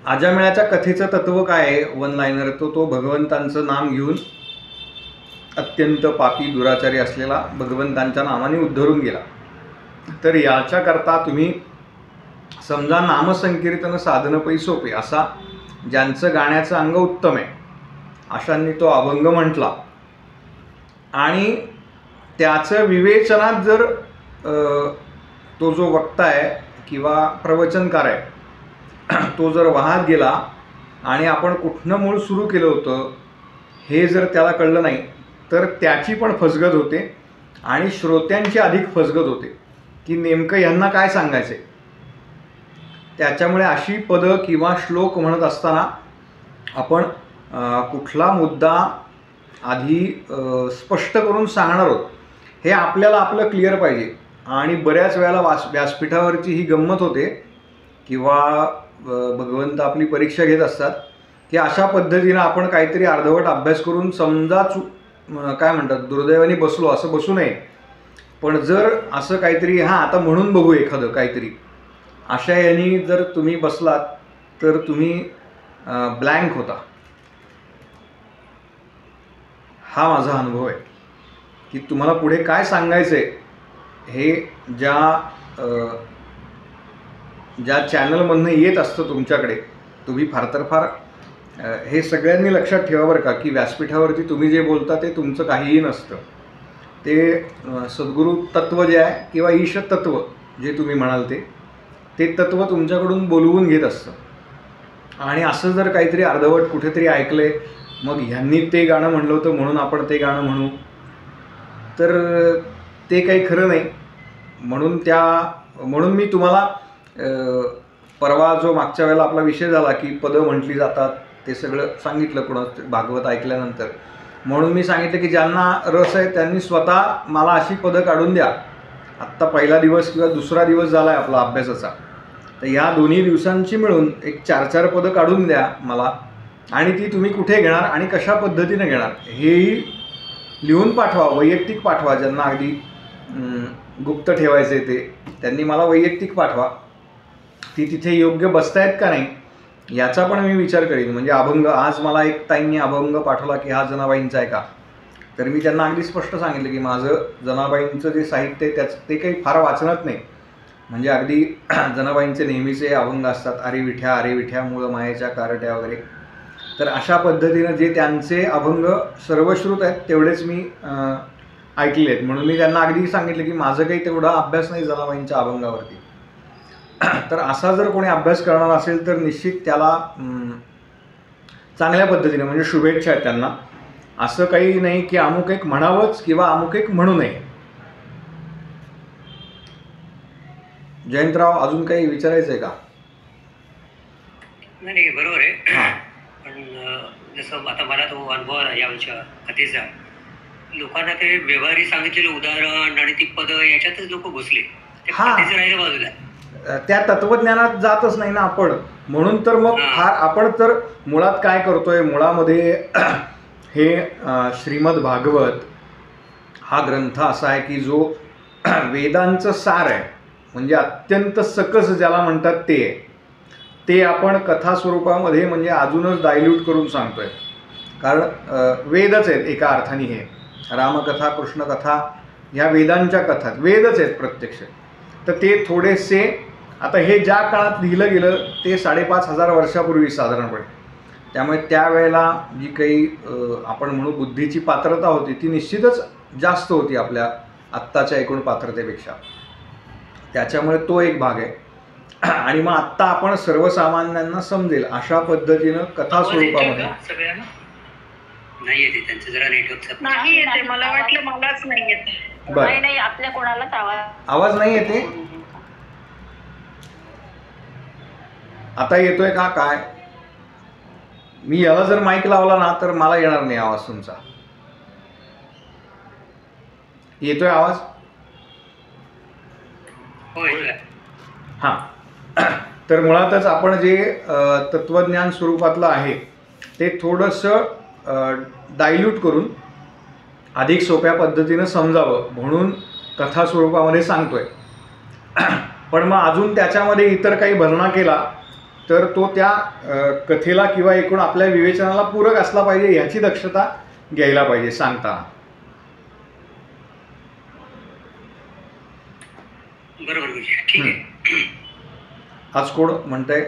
अजामिळाच्या कथेचं तत्व काय आहे? वन लायनर तो भगवंतांचं नाम घेऊन अत्यंत पापी दुराचारी असलेला भगवंतांच्या नावाने उद्धरून गेला. तर याच्याकरता तुम्ही समजा नामसंकीर्तन साधन पै सोपे असा ज्यांचं गाण्याचं अंग उत्तम आहे अशांनी तो अभंग म्हटला आणि त्याचं विवेचनात जर तो जो वक्ता आहे किंवा प्रवचनकार आहे तो जर वाहत गेला आणि आपण कुठनं मूळ सुरू केलं होतं हे जर त्याला कळलं नाही तर त्याची पण फसगत होते आणि श्रोत्यांची अधिक फसगत होते की नेमकं यांना काय सांगायचं आहे. त्याच्यामुळे अशी पदं किंवा श्लोक म्हणत असताना आपण कुठला मुद्दा आधी स्पष्ट करून सांगणार आहोत हे आपल्याला आपलं क्लिअर पाहिजे. आणि बऱ्याच वेळेला व्यासपीठावरची ही गंमत होते किंवा भगवंत आपली परीक्षा घेत असतात की अशा पद्धतीनं आपण काहीतरी अर्धवट अभ्यास करून समजा काय म्हणतात दुर्दैवाने बसलो असं बसू नये. पण जर असं काहीतरी आता म्हणून बघू एखादं काहीतरी अशा यांनी जर तुम्ही बसलात तर तुम्ही ब्लँक होता. हा माझा अनुभव आहे की तुम्हाला पुढे काय सांगायचं आहे हे ज्या चॅनलमधनं येत असतं तुमच्याकडे तुम्ही फार तर फार हे सगळ्यांनी लक्षात ठेवा बरं का की व्यासपीठावरती तुम्ही जे बोलता ते तुमचं काहीही नसतं. ते सद्गुरू तत्त्व जे आहे किंवा ईश तत्त्व जे तुम्ही म्हणाल ते तत्त्व तुमच्याकडून बोलवून घेत असतं. आणि असं जर काहीतरी अर्धवट कुठेतरी ऐकलं आहे मग ह्यांनी ते गाणं म्हणलं होतं म्हणून आपण ते गाणं म्हणू तर ते काही खरं नाही. म्हणून मी तुम्हाला परवा जो मागच्या वेळेला आपला विषय झाला की पदं म्हटली जातात ते सगळं सांगितलं कुणा भागवत ऐकल्यानंतर. म्हणून मी सांगितलं की ज्यांना रस आहे त्यांनी स्वतः मला अशी पदं काढून द्या. आत्ता पहिला दिवस किंवा दुसरा दिवस झाला आहे आपला अभ्यासाचा तर ह्या दोन्ही दिवसांची मिळून एक 4-4 पदं काढून द्या मला आणि ती तुम्ही कुठे घेणार आणि कशा पद्धतीने घेणार हेही लिहून पाठवा. वैयक्तिक पाठवा. ज्यांना अगदी गुप्त ठेवायचं आहे त्यांनी मला वैयक्तिक पाठवा. ती तिथे योग्य बसतायत का नाही याचा पण मी विचार करीन. म्हणजे अभंग आज मला एक ताईंनी अभंग पाठवला की हा जनाबाईंचा आहे का तर मी त्यांना अगदी स्पष्ट सांगितलं की माझं जनाबाईंचं जे साहित्य आहे ते काही फार वाचनात नाही. म्हणजे अगदी जनाबाईंचे नेहमीचे अभंग असतात अरे विठ्या मूळ मायेच्या कारट्या वगैरे. तर अशा पद्धतीनं जे त्यांचे अभंग सर्वश्रुत आहेत तेवढेच मी ऐकले आहेत. म्हणून मी त्यांना अगदी सांगितलं की माझं काही तेवढा अभ्यास नाही जनाबाईंच्या अभंगावरती. तर असा जर कोणी अभ्यास करणार असेल तर निश्चित त्याला चांगल्या पद्धतीने म्हणजे शुभेच्छा आहेत त्यांना. असं काही नाही की अमुक एक म्हणावंच किंवा अमुक एक म्हणू नये. जयंतराव अजून काही विचारायचं आहे का? नाही बरोबर आहे. पण जसं आता मला तो अनुभव आला यावेळच्या कथेचा लोकांना ते व्यवहारी सांगितलेलं उदाहरण आणि ती पदं याच्यातच लोक घुसले. कथेचं राहिलं बाजूला. त्या तत्वज्ञानात जातच नाही ना आपण. म्हणून तर मग फार आपण तर मुळात काय करतोय मुळामध्ये हे श्रीमद भागवत हा ग्रंथ असा आहे की जो वेदांचं सार आहे. म्हणजे अत्यंत सकस ज्याला म्हणतात ते आपण कथा स्वरूपामध्ये म्हणजे अजूनच डायल्यूट करून सांगतोय. कारण वेदच आहेत एका अर्थाने. हे रामकथा कृष्णकथा ह्या वेदांच्या कथात वेदच आहेत प्रत्यक्ष. तर ते थोडेसे आता हे ज्या काळात लिहिलं गेलं ते 5,500 वर्षापूर्वी साधारणपणे. त्यामुळे त्यावेळेला जी काही आपण म्हणू बुद्धीची पात्रता होती ती निश्चितच जास्त होती आपल्या आत्ताच्या एकूण पात्रतेपेक्षा. त्याच्यामुळे तो एक भाग आहे. आणि मग आत्ता आपण सर्वसामान्यांना समजेल अशा पद्धतीनं कथा स्वरूपामध्ये नाही येते त्यांचं जरा नेटवर्क नाही येते. मला वाटलं मलाच नाही येते. नाही आपल्या कोणालाच आवाज नाही येते. आता येतोय का काय? मी याला जर माईक लावला ना तर मला येणार नाही आवाज तुमचा. येतोय आवाज? हां. तर मुळातच आपण जे तत्वज्ञान स्वरूपातलं आहे ते थोडंसं डायल्यूट करून अधिक सोप्या पद्धतीनं समजावं म्हणून कथा स्वरूपामध्ये सांगतोय. पण मग अजून त्याच्यामध्ये इतर काही भरणा केला तर तो त्या कथेला किंवा एकूण आपल्या विवेचनाला पूरक असला पाहिजे ह्याची दक्षता घ्यायला पाहिजे सांगताना. बरोबर गुरुजी, ठीक आहे. आज कोण म्हणतंय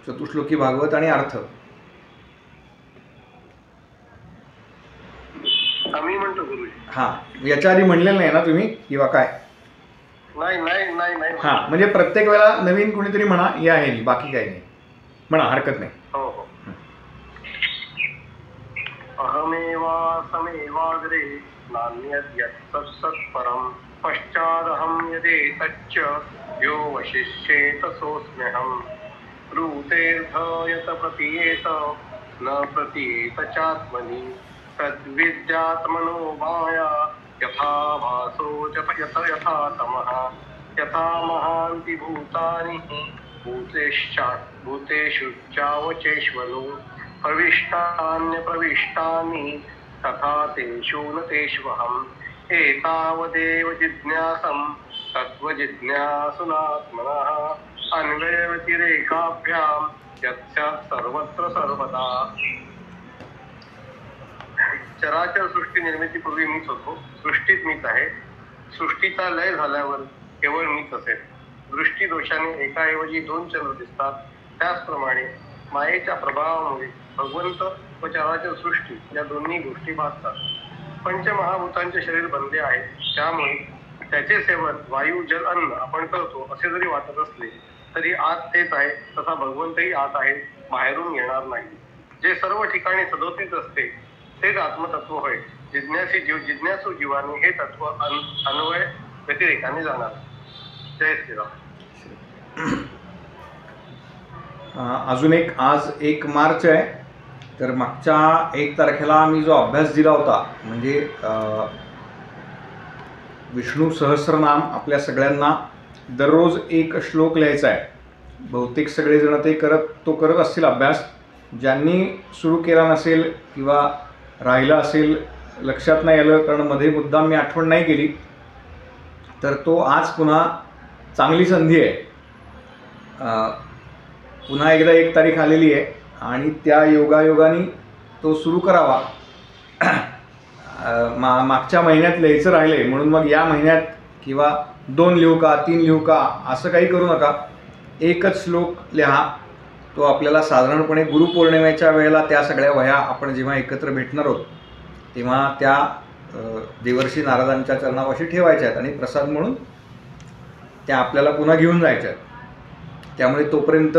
चतुश्लोकी भागवत आणि अर्थ? आम्ही म्हणतो गुरुजी. हां, याच्या आधी म्हणलेलं नाही ना तुम्ही किंवा काय? नाही नाही नाही नाही. हां, म्हणजे प्रत्येक वेळेला नवीन कुणीतरी म्हणा या आहे, बाकी काही नाही म्हणा, हरकत नाही. हो हो. अहमेवासमेवाग्रे नान्यद् यत्तत्सत्परं पश्चादहं यदेतच्च यो वशिष्येत सोऽस्म्यहं ब्रूतेऽर्थ यत प्रतीयेत न प्रतीयेत चात्मनि तद्विद्यात्मनो माया यथा भासो यथा तमः यथा महान्ति भूतानि भूतेषु चावचेष्वनु प्रविष्टान्यप्रविष्टानि तथा तेषु न तेष्वहम् एतावदेव जिज्ञासं तत्त्वजिज्ञासुनात्मनः अन्वयव्यतिरेकाभ्यां यत्स्यात् सर्वत्र सर्वदा. चराचर सृष्टी निर्मितीपूर्वी मीच होतो, सृष्टीत मीच आहे, सृष्टीचा लय झाल्यावर केवळ मीच असेल. दृष्टी दोषाने एकाऐवजी दोन चंद्र दिसतात, त्याचप्रमाणे मायेच्या प्रभावामुळे भगवंत व चराचर सृष्टी या दोन्ही गोष्टी भासतात. पंचमहाभूतांचे शरीर बनले आहे, त्यामुळे त्याचे सेवन वायू जल अन्न आपण करतो असे जरी वाटत असले तरी आत तेच आहे, तसा भगवंतही आत आहे, बाहेरून येणार नाही. जे सर्व ठिकाणी सदोतीत असते तेच आत्मतत्व होय. जिज्ञासू जीवाने हे तत्व अन्वय व्यतिरेकाने जाणार. जय श्रीराम. अजून एक, आज 1 मार्च आहे, तर मागच्या 1 तारखेला मी जो अभ्यास दिला होता म्हणजे विष्णू सहस्रनाम आपल्या सगळ्यांना दररोज 1 श्लोक लिहायचा आहे. बहुतेक सगळेजण ते करत असतील अभ्यास. ज्यांनी सुरू केला नसेल किंवा राहिला असेल, लक्षात नाही आलं कारण मध्ये मुद्दाम मी आठवण नाही केली, तर तो आज पुन्हा चांगली संधी आहे. पुन्हा एकदा 1 तारीख आलेली आहे आणि त्या योगायोगाने तो सुरू करावा. मागच्या महिन्यात लिहायचं राहिले म्हणून मग या महिन्यात किंवा 2 लिहू का 3 लिहू का असं काही करू नका. 1च श्लोक लिहा. तो आपल्याला साधारणपणे गुरुपौर्णिमेच्या वेळेला त्या सगळ्या वह्या आपण जेव्हा एकत्र भेटणार आहोत तेव्हा त्या देवर्षी नारदांच्या चरणापाशी ठेवायच्या आहेत आणि प्रसाद म्हणून त्या आपल्याला पुन्हा घेऊन जायच्या आहेत. त्यामुळे तोपर्यंत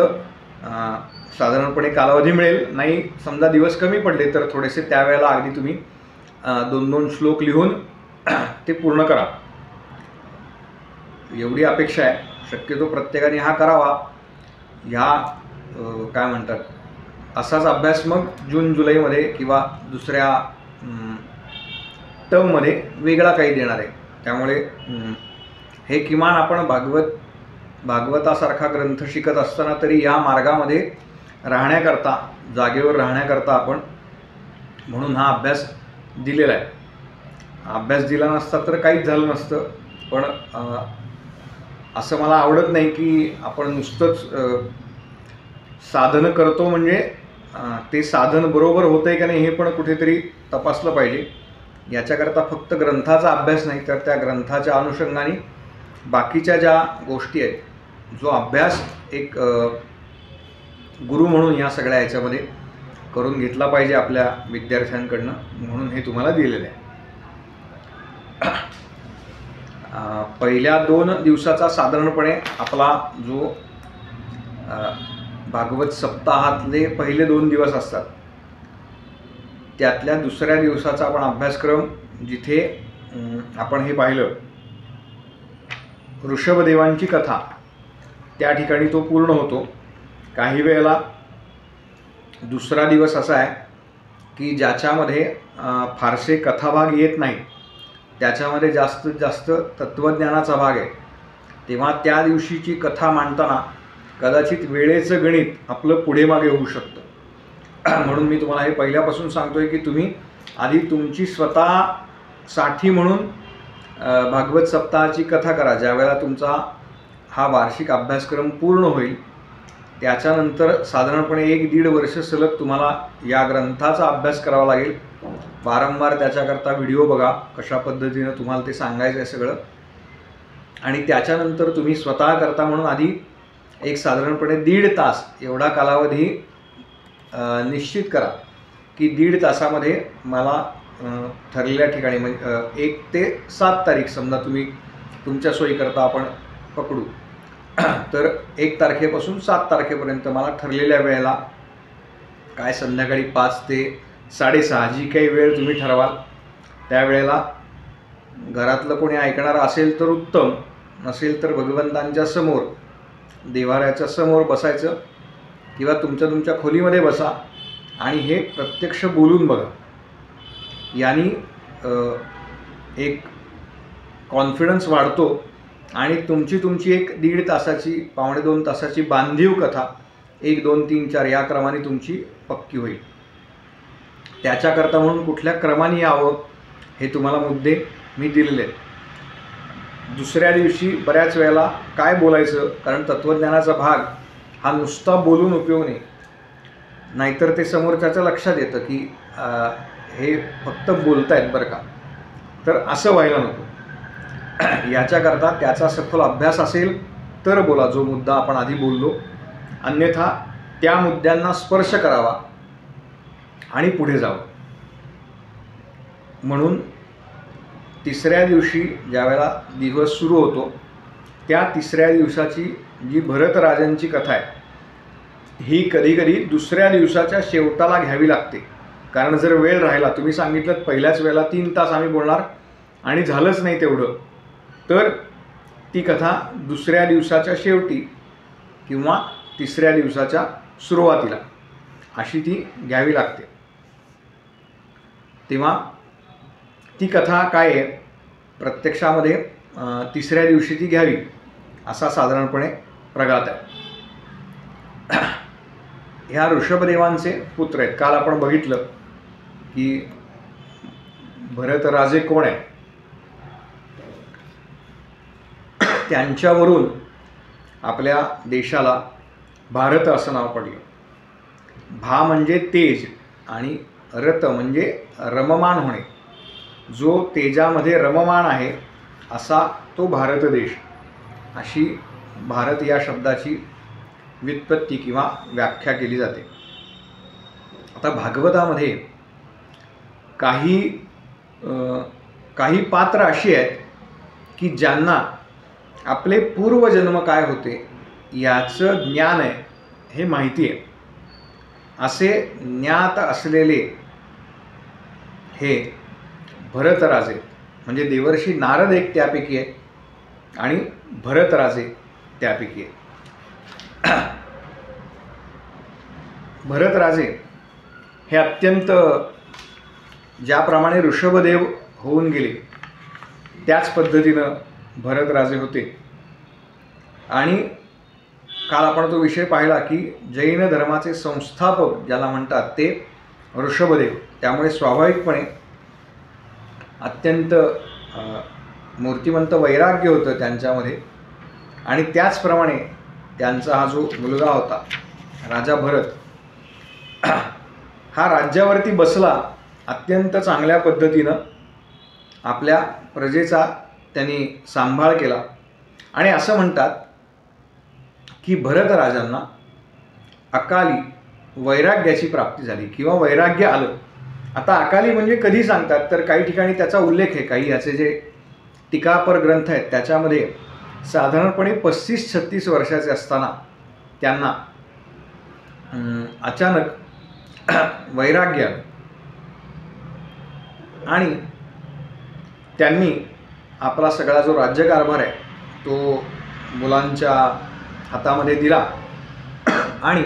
साधारणपणे कालावधी मिळेल. नाही समजा दिवस कमी पडले तर थोडेसे त्यावेळेला अगदी तुम्ही 2-2 श्लोक लिहून ते पूर्ण करा, एवढी अपेक्षा आहे. शक्यतो प्रत्येकाने हा करावा. ह्या काय म्हणतात असाच अभ्यास मग जून-जुलैमध्ये किंवा दुसऱ्या टर्ममध्ये वेगळा काही देणार आहे. त्यामुळे हे किमान आपण भागवतासारखा ग्रंथ शिकत असताना तरी या मार्गामध्ये राहण्याकरता, जागेवर राहण्याकरता आपण म्हणून हा अभ्यास दिलेला आहे. अभ्यास दिला नसता तर काहीच झालं नसतं. पण असं मला आवडत नाही की आपण नुसतंच साधन करतो म्हणजे ते साधन बरोबर होतं आहे का नाही हे पण कुठेतरी तपासलं पाहिजे. याच्याकरता फक्त ग्रंथाचा अभ्यास नाही तर त्या ग्रंथाच्या अनुषंगाने बाकीच्या ज्या गोष्टी आहेत, जो अभ्यास एक गुरु म्हणून या सगळ्या ह्याच्यामध्ये करून घेतला पाहिजे आपल्या विद्यार्थ्यांकडनं, म्हणून हे तुम्हाला दिलेलं आहे. पहिल्या 2 दिवसाचा साधारणपणे आपला जो भागवत सप्ताहातले पहिले 2 दिवस असतात त्यातल्या दुसऱ्या दिवसाचा आपण अभ्यासक्रम जिथे आपण हे पाहिलं ऋषभदेवांची कथा, त्या ठिकाणी तो पूर्ण होतो. काही वेळेला दुसरा दिवस असा आहे की ज्याच्यामध्ये फारसे कथाभाग येत नाही, त्याच्यामध्ये जास्तीत जास्त तत्त्वज्ञानाचा भाग आहे. तेव्हा त्या दिवशीची कथा मांडताना कदाचित वेळेचं गणित आपलं पुढे मागे होऊ शकतं. म्हणून मी तुम्हाला हे पहिल्यापासून सांगतो आहे की तुम्ही आधी तुमची स्वतःसाठी म्हणून भागवत सप्ताहाची कथा करा. ज्यावेळेला तुमचा हा वार्षिक अभ्यासक्रम पूर्ण होईल त्याच्यानंतर साधारणपणे 1-1.5 वर्ष सलग तुम्हाला या ग्रंथाचा अभ्यास करावा लागेल. वारंवार त्याच्याकरता व्हिडिओ बघा, कशा पद्धतीनं तुम्हाला ते सांगायचं आहे सगळं. आणि त्याच्यानंतर तुम्ही स्वतः करता म्हणून आधी एक साधारणपणे 1.5 तास एवढा कालावधी निश्चित करा की 1.5 तासामध्ये मला ठरलेल्या ठिकाणी म्हणजे 1 ते 7 तारीख समजा तुम्ही तुमच्या सोयीकरता आपण पकडू, तर 1 तारखेपासून 7 तारखेपर्यंत मला ठरलेल्या वेळेला काय संध्याकाळी 5 ते 6:30 जी काही वेळ तुम्ही ठरवाल त्यावेळेला घरातलं कोणी ऐकणारं असेल तर उत्तम, नसेल तर भगवंतांच्या समोर देवाऱ्याच्या समोर बसायचं किंवा तुमच्या खोलीमध्ये बसा आणि हे प्रत्यक्ष बोलून बघा. यानी एक कॉन्फिडन्स वाढतो आणि तुमची एक 1.5 तासाची 1.5-2 तासाची बांधीव कथा 1, 2, 3, 4 या क्रमाने तुमची पक्की होईल. त्याच्याकरता म्हणून कुठल्या क्रमाने यावं हे तुम्हाला मुद्दे मी दिलेले आहेत. दुसऱ्या दिवशी बऱ्याच वेळेला काय बोलायचं, कारण तत्त्वज्ञानाचा भाग हा नुसता बोलून उपयोग नाही, नाहीतर ते समोरच्याच्या लक्षात येतं की हे फक्त बोलतायत बरं का, तर असं व्हायला नको. याच्याकरता त्याचा सखोल अभ्यास असेल तर बोला जो मुद्दा आपण आधी बोललो, अन्यथा त्या मुद्द्यांना स्पर्श करावा आणि पुढे जावं. म्हणून तिसऱ्या दिवशी ज्यावेळेला दिवस सुरू होतो त्या तिसऱ्या दिवसाची जी भरतराजांची कथा आहे ही कधीकधी दुसऱ्या दिवसाच्या शेवटाला घ्यावी लागते. कारण जर वेळ राहिला, तुम्ही सांगितलं पहिल्याच वेळेला 3 तास आम्ही बोलणार आणि झालंच नाही तेवढं, तर ती कथा दुसऱ्या दिवसाच्या शेवटी किंवा तिसऱ्या दिवसाच्या सुरुवातीला अशी ती घ्यावी लागते. तेव्हा ती कथा काय आहे, प्रत्यक्षामध्ये तिसऱ्या दिवशी ती घ्यावी असा साधारणपणे प्रघात आहे. ह्या ऋषभदेवांचे पुत्र आहेत. काल आपण बघितलं की भरतराजे कोण आहे, त्यांच्यावरून आपल्या देशाला भारत असं नाव पडलं. भा म्हणजे तेज आणि रत म्हणजे रममान होणे. जो तेजामध्ये रममान आहे असा तो भारत देश, अशी भारत या शब्दाची व्युत्पत्ती किंवा व्याख्या केली जाते. आता भागवतामध्ये काही पात्र अशी आहेत की ज्यांना आपले पूर्वजन्म काय होते याचं ज्ञान आहे हे माहिती आहे. असे ज्ञात असलेले हे भरतराजे म्हणजे देवर्षी नारद एक त्यापैकी आहे आणि भरतराजे त्यापैकी आहे. भरतराजे हे अत्यंत ज्याप्रमाणे ऋषभदेव होऊन गेले त्याच पद्धतीनं भरतराजे होते. आणि काल आपण तो विषय पाहिला की जैन धर्माचे संस्थापक ज्याला म्हणतात ते ऋषभदेव. त्यामुळे स्वाभाविकपणे अत्यंत मूर्तिमंत वैराग्य होतं त्यांच्यामध्ये. आणि त्याचप्रमाणे त्यांचा हा जो मुलगा होता राजा भरत, हा राज्यावरती बसला अत्यंत चांगल्या पद्धतीनं. आपल्या प्रजेचा त्यांनी सांभाळ केला. आणि असं म्हणतात की भरतराजांना अकाली वैराग्याची प्राप्ती झाली किंवा वैराग्य आलं. आता अकाली म्हणजे कधी सांगतात तर काही ठिकाणी त्याचा उल्लेख आहे. काही याचे जे टीकापर ग्रंथ आहेत त्याच्यामध्ये साधारणपणे 35-36 वर्षाचे असताना त्यांना अचानक वैराग्य आलं आणि त्यांनी आपला सगळा जो राज्यकारभार आहे तो मुलांच्या हातामध्ये दिला आणि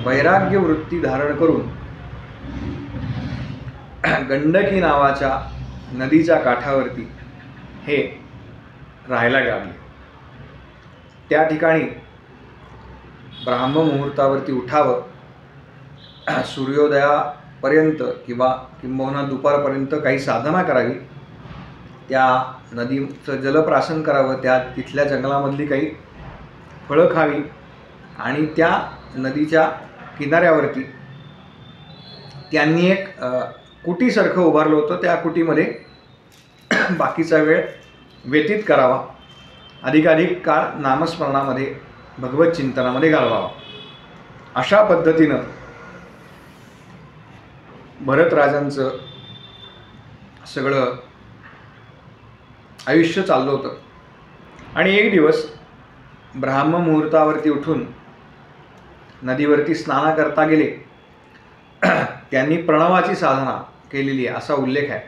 वैराग्य वृत्ती धारण करून गंडकी नावाच्या नदीच्या काठावरती हे राहायला लागले. त्या ठिकाणी ब्राह्ममुहूर्तावरती उठावं, सूर्योदयापर्यंत किंवा किंबहुना दुपारपर्यंत काही साधना करावी, त्या नदीचं जलप्राशन करावं, त्या तिथल्या जंगलामधली काही फळं खावी आणि त्या नदीच्या किनाऱ्यावरती त्यांनी एक कुटीसारखं उभारलं होतं. त्या कुटीमध्ये बाकीचा वेळ व्यतीत करावा, अधिकाधिक काळ नामस्मरणामध्ये भगवत चिंतनामध्ये घालवावा. अशा पद्धतीनं भरतराजांचं सगळं आयुष्य चाललं होतं. आणि एक दिवस ब्राह्ममुहूर्तावरती उठून नदीवरती स्नान करता गेले. त्यांनी प्रणवाची साधना केलेली आहे असा उल्लेख आहे.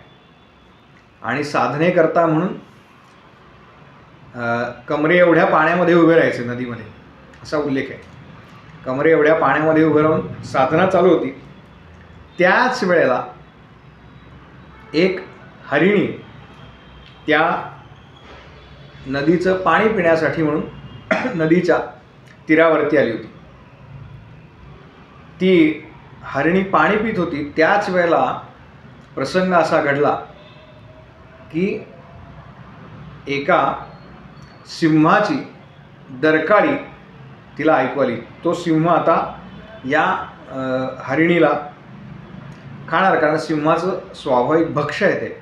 आणि साधनेकरता म्हणून कमरे एवढ्या पाण्यामध्ये उभे राहायचे नदीमध्ये असा उल्लेख आहे. कमरे एवढ्या पाण्यामध्ये उभे राहून साधना चालू होती. त्याच वेळेला एक हरिणी त्या नदीचं पाणी पिण्यासाठी म्हणून नदीच्या तीरावरती आली होती. ती हरिणी पाणी पित होती. त्याच वेळेला प्रसंग असा घडला की एका सिंहाची डरकाळी तिला ऐकू आली. तो सिंह आता या हरिणीला खाणार, कारण सिंहाचं स्वाभाविक भक्ष्य आहे ते.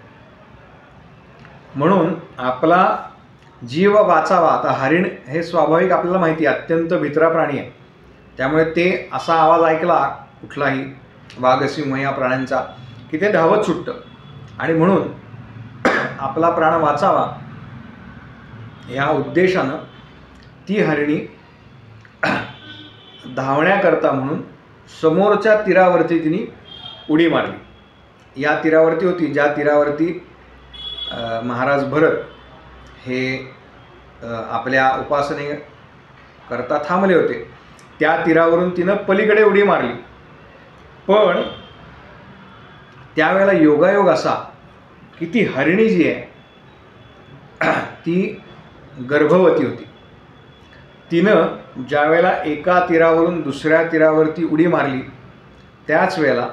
म्हणून आपला जीव वाचावा. आता हरिण हे स्वाभाविक आपल्याला माहिती आहे अत्यंत भित्रा प्राणी आहे. त्यामुळे ते असा आवाज ऐकला कुठलाही वाघ, सिंह या प्राण्यांचा की ते धावत सुटतं. आणि म्हणून आपला प्राण वाचावा ह्या उद्देशानं ती हरिणी धावण्याकरता म्हणून समोरच्या तीरावरती तिने उडी मारली. या तीरावरती होती ज्या तीरावरती महाराज भरत हे आपल्या उपासनेकरता थांबले होते. त्या तीरावरून तिनं पलीकडे उडी मारली. पण त्यावेळेला योगायोग असा की ती हरिणी जी आहे ती गर्भवती होती. तिनं ज्यावेळेला एका तीरावरून दुसऱ्या तीरावरती उडी मारली त्याच वेळेला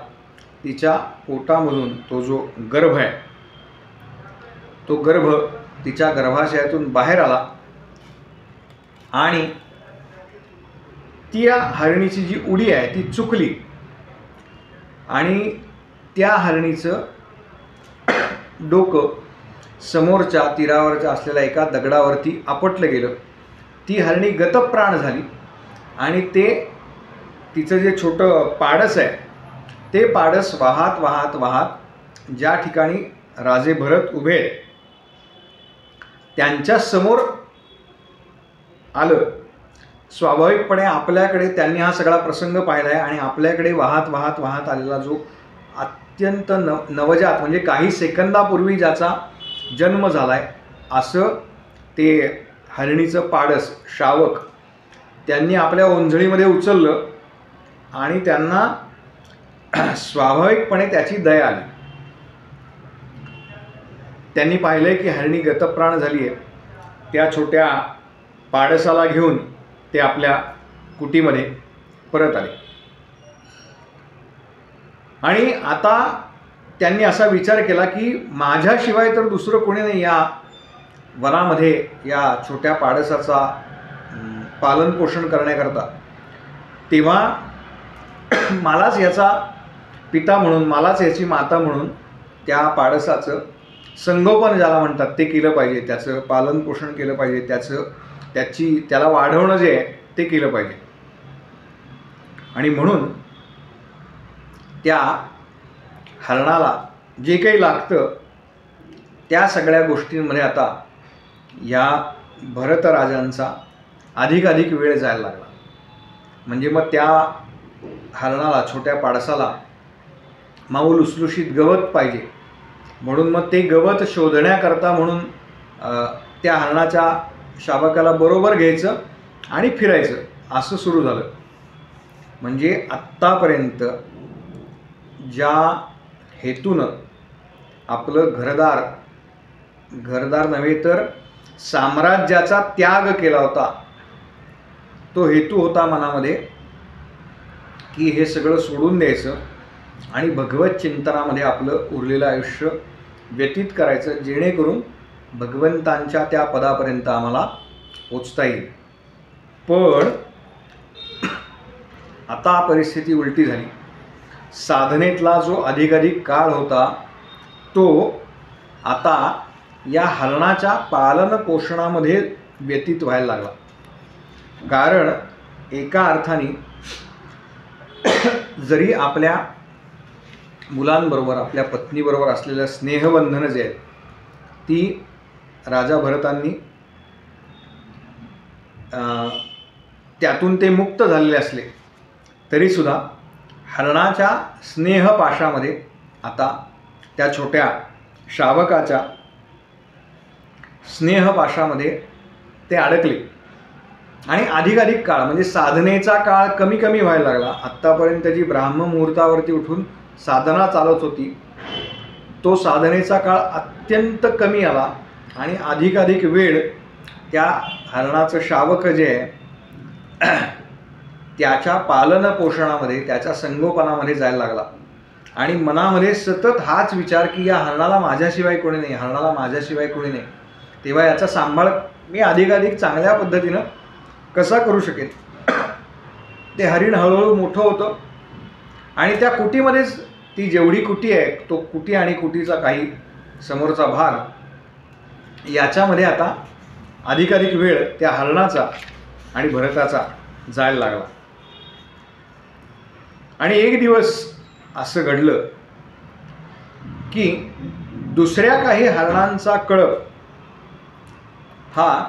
तिच्या पोटामधून तो जो गर्भ आहे तो गर्भ तिच्या गर्भाशयातून बाहेर आला. आणि त्या हरिणीची जी उडी आहे ती चुकली आणि त्या हरिणीचं डोकं समोरच्या तीरावरच्या असलेल्या एका दगडावरती आपटलं गेलं. ती हरिणी गतप्राण झाली आणि ते तिचं जे छोटं पाडस आहे ते पाडस वाहत वाहत वाहत ज्या ठिकाणी राजे भरत उभे आहेत त्यांच्या समोर आलं. स्वाभाविकपणे आपल्याकडे त्यांनी हा सगळा प्रसंग पाहिला आहे आणि आपल्याकडे वाहत वाहत वाहत आलेला जो अत्यंत नवजात म्हणजे काही सेकंदापूर्वी ज्याचा जन्म झाला आहे असं ते हरिणीचं पाडस शावक त्यांनी आपल्या ओंजळीमध्ये उचललं आणि त्यांना स्वाभाविकपणे त्याची दया आली. त्यांनी पाहिलं की हरिणी गतप्राण झाली आहे. त्या छोट्या पाडसाला घेऊन ते आपल्या कुटीमध्ये परत आले. आणि आता त्यांनी असा विचार केला की माझ्याशिवाय तर दुसरं कोणी नाही या वनामध्ये या छोट्या पाडसाचा पालनपोषण करण्याकरता. तेव्हा मलाच याचा पिता म्हणून मलाच याची माता म्हणून त्या पाडसाचं संगोपन ज्याला म्हणतात ते केलं पाहिजे. त्याचं पालनपोषण केलं पाहिजे. त्याला वाढवणं जे आहे ते केलं पाहिजे. आणि म्हणून त्या हरणाला जे काही लागतं त्या सगळ्या गोष्टींमध्ये आता या भरतराजांचा अधिकाधिक वेळ जायला लागला. म्हणजे मग त्या हरणाला छोट्या पाडसाला माऊ लुसलुशीत गवत पाहिजे म्हणून मग ते गवत शोधण्याकरता म्हणून त्या हरणाच्या शावकाला बरोबर घ्यायचं आणि फिरायचं असं सुरू झालं. म्हणजे आत्तापर्यंत ज्या हेतूनं आपलं घरदार नव्हे तर साम्राज्याचा त्याग केला होता तो हेतू होता मनामध्ये की हे सगळं सोडून द्यायचं आणि भगवत चिंतनामध्ये आपलं उरलेलं आयुष्य व्यतीत करायचं जेणेकरून भगवंतांच्या त्या पदापर्यंत आम्हाला पोचता येईल. पण आता परिस्थिती उलटी झाली. साधनेतला जो अधिकाधिक काळ होता तो आता या हरणाच्या पालन पोषणामध्ये व्यतीत व्हायला लागला. कारण एका अर्थाने जरी आपल्या मुलांबरोबर आपल्या पत्नीबरोबर असलेलं स्नेहबंधनं जे आहेत ती राजा भरतांनी त्यातून ते मुक्त झालेले असले तरीसुद्धा हरणाच्या स्नेहपाशामध्ये आता त्या छोट्या शावकाच्या स्नेहपाशामध्ये ते अडकले आणि अधिकाधिक काळ म्हणजे साधनेचा काळ कमी कमी व्हायला लागला. आत्तापर्यंत जी ब्राह्ममुहूर्तावरती उठून साधना चालत होती तो साधनेचा काळ अत्यंत कमी आला आणि अधिकाधिक वेळ त्या हरणाचं शावक जे आहे त्याच्या पालन पोषणामध्ये त्याच्या संगोपनामध्ये जायला लागला. आणि मनामध्ये सतत हाच विचार की या हरणाला माझ्याशिवाय कोणी नाही, हरणाला माझ्याशिवाय कोणी नाही, तेव्हा याचा सांभाळ मी अधिकाधिक चांगल्या पद्धतीनं कसा करू शकेन. ते हरिण हळूहळू मोठं होतं आणि त्या कुटीमध्येच ती जेवढी कुटी आहे तो कुटी आणि कुटीचा काही समोरचा भाग याच्यामध्ये आता अधिकाधिक वेळ त्या हरणाचा आणि भरताचा जायला लागला. आणि एक दिवस असं घडलं की दुसऱ्या काही हरणांचा कळप हा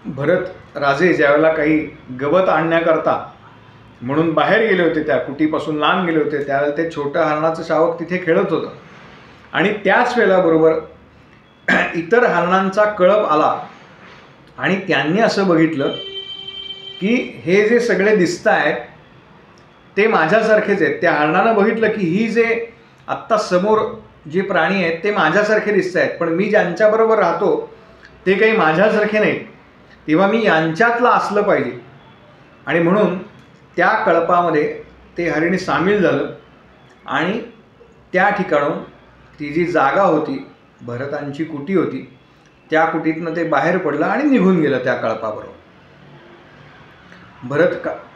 भरत राजे ज्यावेळेला काही गवत आणण्याकरता म्हणून बाहेर गेले होते, त्या कुटीपासून लांब गेले होते, त्यावेळेला ते छोटं हरणाचं शावक तिथे खेळत होतं. आणि त्याच वेळेला बरोबर इतर हरणांचा कळप आला आणि त्यांनी असं बघितलं की हे जे सगळे दिसत आहेत ते माझ्यासारखेच आहेत. त्या हरणानं बघितलं की ही जे आत्ता समोर जे प्राणी आहेत ते माझ्यासारखे दिसत आहेत, पण मी ज्यांच्याबरोबर राहतो ते काही माझ्यासारखे नाहीत, तेव्हा मी यांच्यातलं असलं पाहिजे. आणि म्हणून त्या कळपामध्ये ते हरिण सामील झालं आणि त्या ठिकाणून ती जी जागा होती भरतांची कुटी होती त्या कुटीतनं ते बाहेर पडलं आणि निघून गेलं त्या कळपाबरोबर.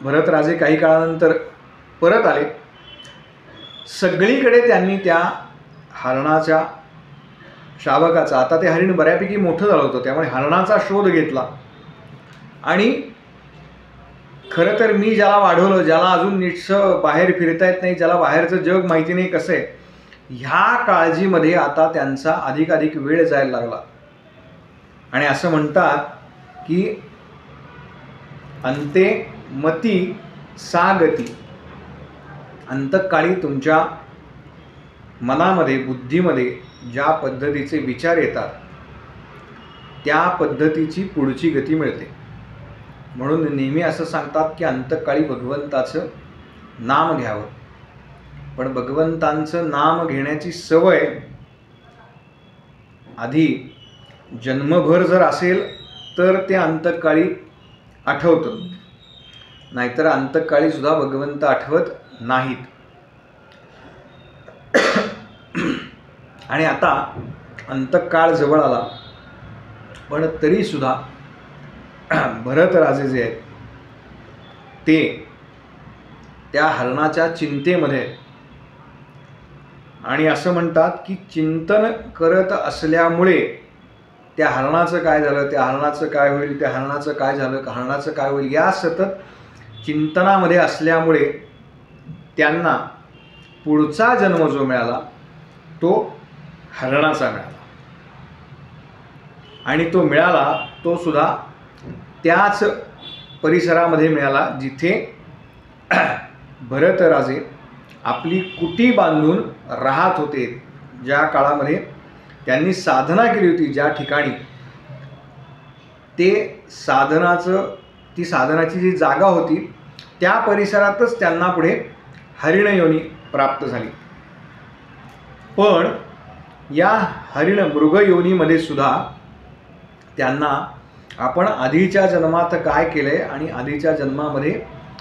भरतराजे काही काळानंतर परत आले. सगळीकडे त्यांनी त्या हरणाच्या शावकाचा, आता ते हरिण बऱ्यापैकी मोठं झालं होतं त्यामुळे हरणाचा शोध घेतला. आणि खरं तर मी ज्याला वाढवलं, ज्याला अजून नीटसं बाहेर फिरता येत नाही, ज्याला बाहेरचं जग माहिती नाही कसं आहे, ह्या काळजीमध्ये आता त्यांचा अधिकाधिक वेळ जायला लागला. आणि असं म्हणतात की अंते मती सा गती, अंतकाळी तुमच्या मनामध्ये बुद्धीमध्ये ज्या पद्धतीचे विचार येतात त्या पद्धतीची पुढची गती मिळते. म्हणून नेहमी असं सांगतात की अंतकाळी भगवंताचं नाम घ्यावं. पण भगवंतांचं नाम घेण्याची सवय आधी जन्मभर जर असेल तर ते अंतकाळी आठवतं, नाहीतर अंतकाळी सुद्धा भगवंत आठवत नाहीत. आणि आता अंतकाळ जवळ आला पण तरीसुद्धा भरतराजे जे आहेत ते त्या हरणाच्या चिंतेमध्ये, आणि असं म्हणतात की चिंतन करत असल्यामुळे त्या हरणाचं काय झालं, त्या हरणाचं काय होईल, त्या हरणाचं काय झालं, हरणाचं काय होईल, या सतत चिंतनामध्ये असल्यामुळे त्यांना पुढचा जन्म जो मिळाला तो हरणाचा मिळाला. आणि तो मिळाला तो सुद्धा त्याच परिसरामध्ये मिळाला जिथे भरतराजे आपली कुटी बांधून राहत होते. ज्या काळामध्ये त्यांनी साधना केली होती, ज्या ठिकाणी ते ती साधनाची जी जागा होती त्या परिसरातच त्यांना पुढे हरिणयोनी प्राप्त झाली. पण या हरिण मृगयोनीमध्ये सुद्धा त्यांना आपण आधीच्या जन्मात काय केलंय आणि आधीच्या जन्मामध्ये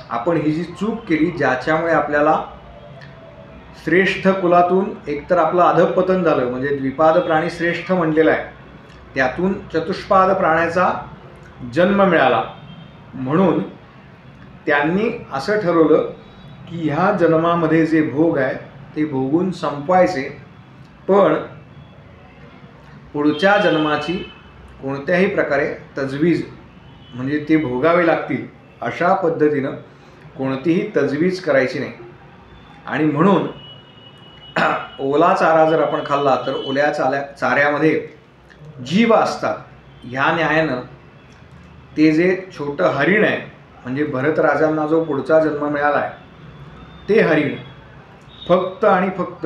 आपण ही जी चूक केली ज्याच्यामुळे आपल्याला श्रेष्ठ कुलातून एकतर आपलं अधःपतन झालं, म्हणजे द्विपाद प्राणी श्रेष्ठ म्हणलेला आहे, त्यातून चतुष्पाद प्राण्याचा जन्म मिळाला, म्हणून त्यांनी असं ठरवलं की ह्या जन्मामध्ये जे भोग आहे ते भोगून संपवायचे, पण पुढच्या जन्माची कोणत्याही प्रकारे तजवीज म्हणजे ते भोगावे लागतील अशा पद्धतीनं कोणतीही तजवीज करायची नाही. आणि म्हणून ओला चारा जर आपण खाल्ला तर ओल्या चाऱ्यामध्ये जीव असतात. ह्या न्यायानं ते जे छोटं हरिण आहे म्हणजे भरतराजांना जो पुढचा जन्म मिळाला आहे ते हरिण फक्त आणि फक्त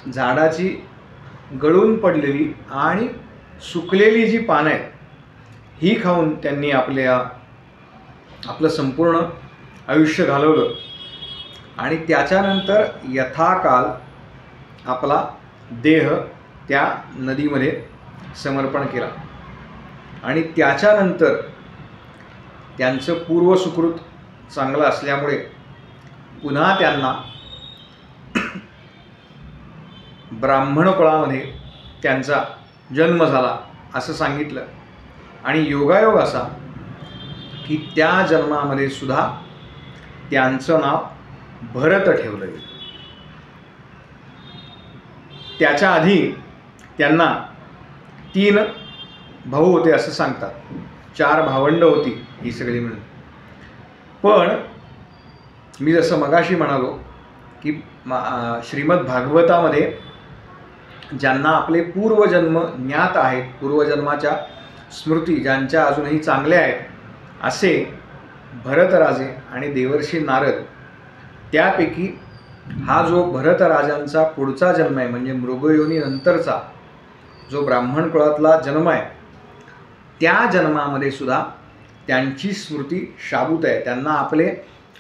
झाडाची गळून पडलेली आणि सुकलेली जी पानं आहेत ही खाऊन त्यांनी आपलं संपूर्ण आयुष्य घालवलं. आणि त्याच्यानंतर यथाकाल आपला देह त्या नदीमध्ये समर्पण केला. आणि त्याच्यानंतर त्यांचं पूर्वसुकृत चांगलं असल्यामुळे पुन्हा त्यांना ब्राह्मण कुळामध्ये त्यांचा जन्म झाला असं सांगितलं. आणि योगायोग असा की त्या जन्मामध्ये सुद्धा त्यांचं नाव भरत ठेवलं गेलं. त्याच्या आधी त्यांना 3 भाऊ होते असं सांगतात, 4 भावंड होती ही सगळी मिळून. पण मी जसं मगाशी म्हणालो की श्रीमद भागवतामध्ये ज्यांना आपले पूर्वजन्म ज्ञात आहेत, पूर्वजन्माच्या स्मृती ज्यांच्या अजूनही चांगल्या आहेत, असे भरतराजे आणि देवर्षी नारद, त्यापैकी हा जो भरतराजांचा पुढचा जन्म आहे म्हणजे मृगयोनीनंतरचा जो ब्राह्मण कुळातला जन्म आहे त्या जन्मामध्ये सुद्धा त्यांची स्मृती शाबूत आहे. त्यांना आपले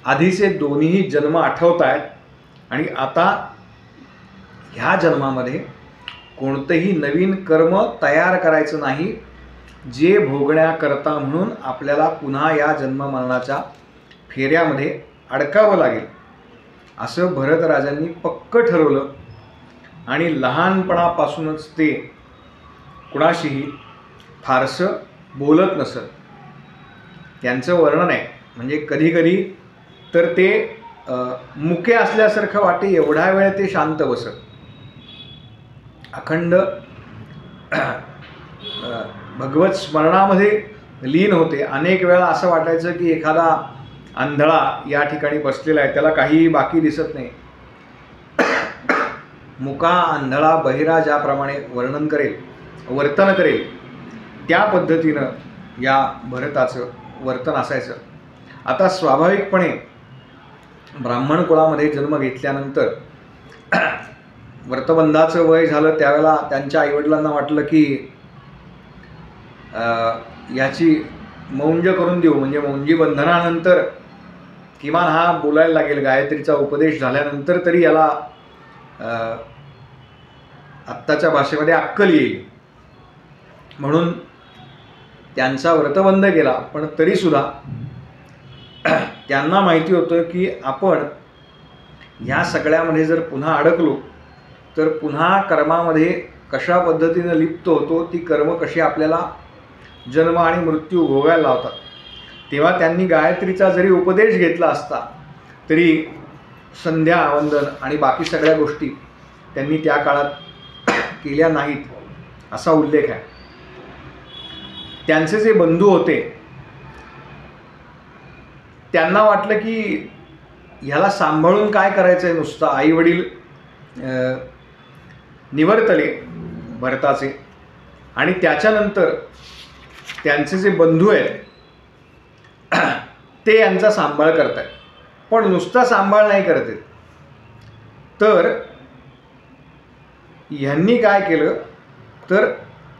आधीचे दोन्ही जन्म आठवत आहेत आणि आता ह्या जन्मामध्ये कोणतंही नवीन कर्म तयार करायचं नाही, जे भोगण्याकरता म्हणून आपल्याला पुन्हा या जन्ममरणाच्या फेऱ्यामध्ये अडकावं लागेल असं भरतराजांनी पक्क ठरवलं. आणि लहानपणापासूनच ते कुणाशीही फारसं बोलत नसत. त्यांचं वर्णन आहे म्हणजे कधीकधी तर ते मुके असल्यासारखं वाटे एवढा वेळ ते शांत बसत, अखंड भगवत स्मरणामध्ये लीन होते. अनेक वेळा असं वाटायचं की एखादा आंधळा या ठिकाणी बसलेला आहे, त्याला काहीही बाकी दिसत नाही. मुका आंधळा बहिरा ज्याप्रमाणे वर्तन करेल त्या पद्धतीनं या भरताचं वर्तन असायचं. आता स्वाभाविकपणे ब्राह्मण कुळामध्ये जन्म घेतल्यानंतर व्रतबंधाचं वय झालं त्यावेळेला त्यांच्या आईवडिलांना वाटलं की याची मौंज करून देऊ, म्हणजे मौंजी बंधनानंतर किमान हा बोलायला लागेल, गायत्रीचा उपदेश झाल्यानंतर तरी याला आत्ताच्या भाषेमध्ये अक्कल येईल म्हणून त्यांचा व्रतबंध केला. पण तरीसुद्धा त्यांना माहिती होतं की आपण ह्या सगळ्यामध्ये जर पुन्हा अडकलो तर पुन्हा कर्मामध्ये कशा पद्धतीनं लिप्त होतो, ती कर्म कशी आपल्याला जन्म आणि मृत्यू भोगायला लावतात. तेव्हा त्यांनी गायत्रीचा जरी उपदेश घेतला असता तरी संध्या वंदन आणि बाकी सगळ्या गोष्टी त्यांनी त्या काळात केल्या नाहीत असा उल्लेख आहे. त्यांचे जे बंधू होते त्यांना वाटलं की ह्याला सांभाळून काय करायचं आहे, नुसतं आईवडील निवर्तले भरताचे आणि त्याच्यानंतर त्यांचे जे बंधू आहेत ते यांचा सांभाळ करत आहेत, पण नुसता सांभाळ नाही करत आहेत. तर ह्यांनी काय केलं तर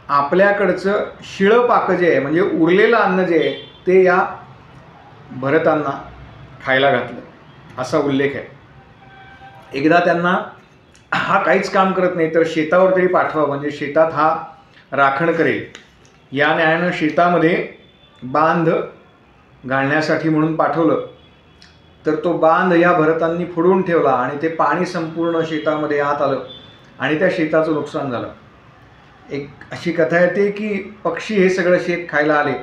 आपल्याकडचं शिळं पाकं जे आहे म्हणजे उरलेलं अन्न जे आहे ते या भरतांना खायला घातलं असा उल्लेख आहे. एकदा त्यांना हा काहीच काम करत नाही तर शेतावर तरी पाठवा, म्हणजे शेतात हा राखण करेल. या न्यायानं शेतामध्ये बांध घालण्यासाठी म्हणून पाठवलं तर तो बांध या भरतांनी फोडून ठेवला आणि ते पाणी संपूर्ण शेतामध्ये आत आलं आणि त्या शेताचं नुकसान झालं. एक अशी कथा येते की पक्षी हे सगळं शेत खायला आले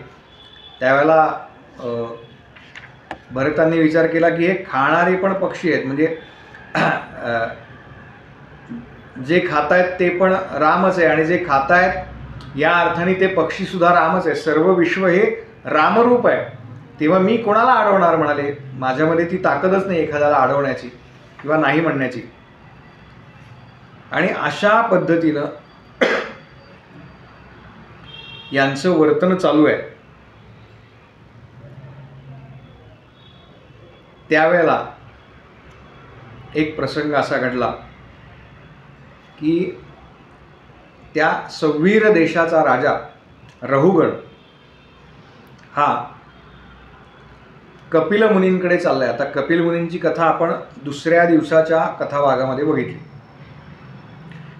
त्यावेळेला भरतांनी विचार केला की हे खाणारे पण पक्षी आहेत, म्हणजे जे खात आहेत ते पण रामच आहे आणि जे खात आहेत या अर्थाने ते पक्षीसुद्धा रामच आहे, सर्व विश्व हे रामरूप आहे. तेव्हा मी कोणाला अडवणार म्हणाले, माझ्यामध्ये ती ताकदच नाही एखाद्याला अडवण्याची किंवा नाही म्हणण्याची. आणि अशा पद्धतीनं यांचं वर्तन चालू आहे. त्यावेळेला एक प्रसंग असा घडला की त्या सव्वीर देशाचा राजा रहुगण हा कपिल मुनींकडे चाललाय. आता कपिल मुनींची कथा आपण दुसऱ्या दिवसाच्या कथाभागामध्ये बघितली.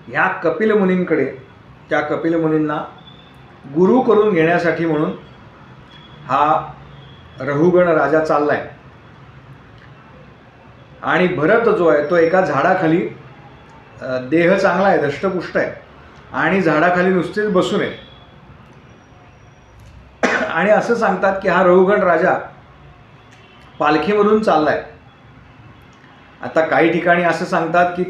ह्या कपिल मुनींकडे, त्या कपिल मुनींना गुरु करून घेण्यासाठी म्हणून हा रहुगण राजा चाललाय. आणि भरत जो आहे तो एका झाडाखाली, देह चांगला आहे, धष्टपुष्ट आहे आणि झाडाखाली नुसतेच बसून आहे. आणि असं सांगतात की हा रहुगण राजा पालखीमधून चाललाय. आता काही ठिकाणी असं सांगतात की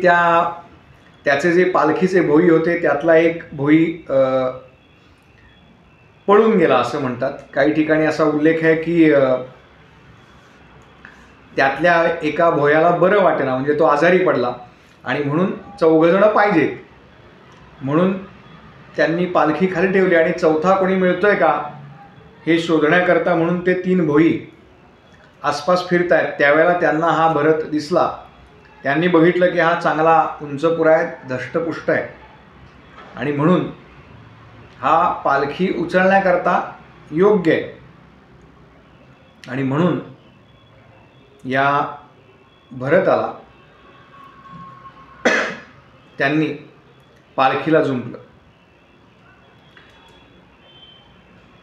त्याचे जे पालखीचे भोई होते त्यातला एक भोई पळून गेला असं म्हणतात. काही ठिकाणी असा उल्लेख आहे की त्यातल्या एका भोयाला बरं वाटेना, म्हणजे तो आजारी पडला आणि म्हणून 4 जण पाहिजेत म्हणून त्यांनी पालखी खाली ठेवली आणि चौथा कोणी मिळतोय का हे शोधण्याकरता म्हणून ते 3 भोई आसपास फिरत आहेत. त्यावेळेला त्यांना हा भरत दिसला. त्यांनी बघितलं की हा चांगला उंचपुरा आहे, धष्टपुष्ट आहे आणि म्हणून हा पालखी उचलण्याकरता योग्य आहे. आणि म्हणून या भरताला त्यांनी पालखीला जुंपलं.